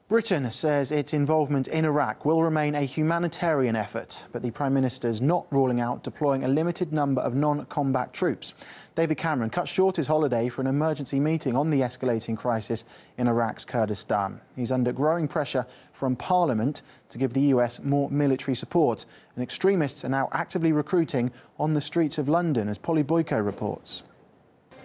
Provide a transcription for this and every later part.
Britain says its involvement in Iraq will remain a humanitarian effort, but the Prime Minister is not ruling out deploying a limited number of non-combat troops. David Cameron cut short his holiday for an emergency meeting on the escalating crisis in Iraq's Kurdistan. He's under growing pressure from Parliament to give the US more military support, and extremists are now actively recruiting on the streets of London, as Polly Boyko reports.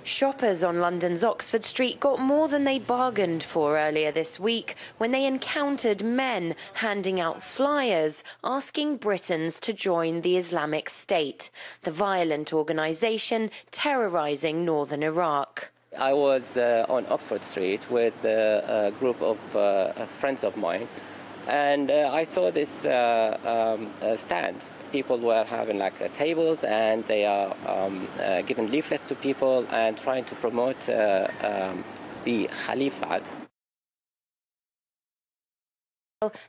Shoppers on London's Oxford Street got more than they bargained for earlier this week when they encountered men handing out flyers asking Britons to join the Islamic State, the violent organisation terrorising northern Iraq. I was on Oxford Street with a group of friends of mine, and I saw this stand. People were having tables, and they are giving leaflets to people and trying to promote the Caliphate.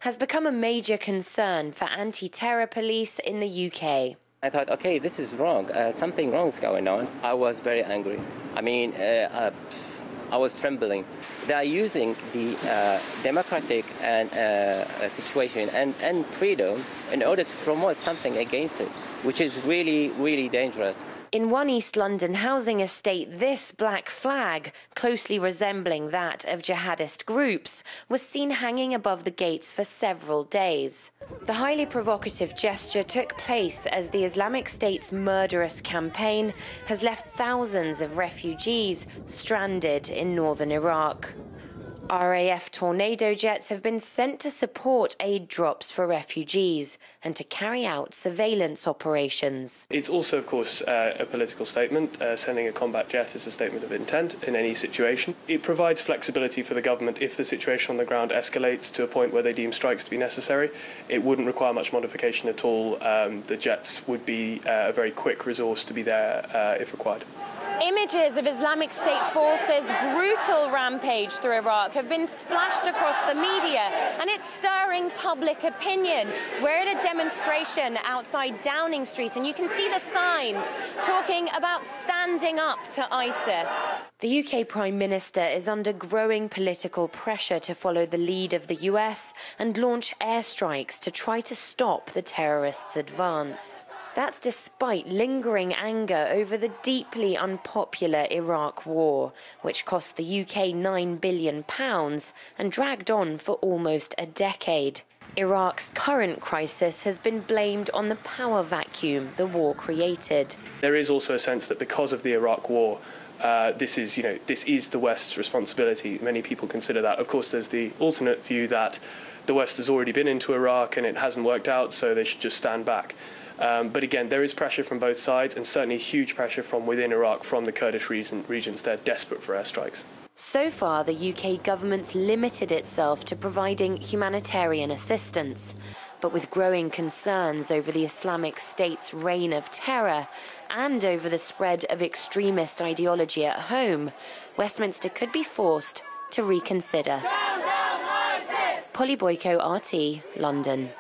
Has become a major concern for anti-terror police in the UK. I thought, okay, this is wrong. Something wrong is going on. I was very angry. I mean, I was trembling. They are using the democratic and situation and freedom in order to promote something against it, which is really, really dangerous. In one East London housing estate, this black flag, closely resembling that of jihadist groups, was seen hanging above the gates for several days. The highly provocative gesture took place as the Islamic State's murderous campaign has left thousands of refugees stranded in northern Iraq. RAF Tornado jets have been sent to support aid drops for refugees and to carry out surveillance operations. It's also, of course, a political statement. Sending a combat jet is a statement of intent in any situation. It provides flexibility for the government if the situation on the ground escalates to a point where they deem strikes to be necessary. It wouldn't require much modification at all. The jets would be a very quick resource to be there if required. Images of Islamic State forces' brutal rampage through Iraq have been splashed across the media, and it's stirring public opinion. We're at a demonstration outside Downing Street, and you can see the signs talking about standing up to ISIS. The UK Prime Minister is under growing political pressure to follow the lead of the US and launch airstrikes to try to stop the terrorists' advance. That's despite lingering anger over the deeply unpopular Iraq war, which cost the UK £9 billion and dragged on for almost a decade. Iraq's current crisis has been blamed on the power vacuum the war created. There is also a sense that because of the Iraq war, this is the West's responsibility. Many people consider that. Of course, there's the alternate view that the West has already been into Iraq and it hasn't worked out, so they should just stand back. But again, there is pressure from both sides, and certainly huge pressure from within Iraq, from the Kurdish regions. They're desperate for airstrikes. So far, the UK government's limited itself to providing humanitarian assistance. But with growing concerns over the Islamic State's reign of terror and over the spread of extremist ideology at home, Westminster could be forced to reconsider. Polly Boyko, RT, London.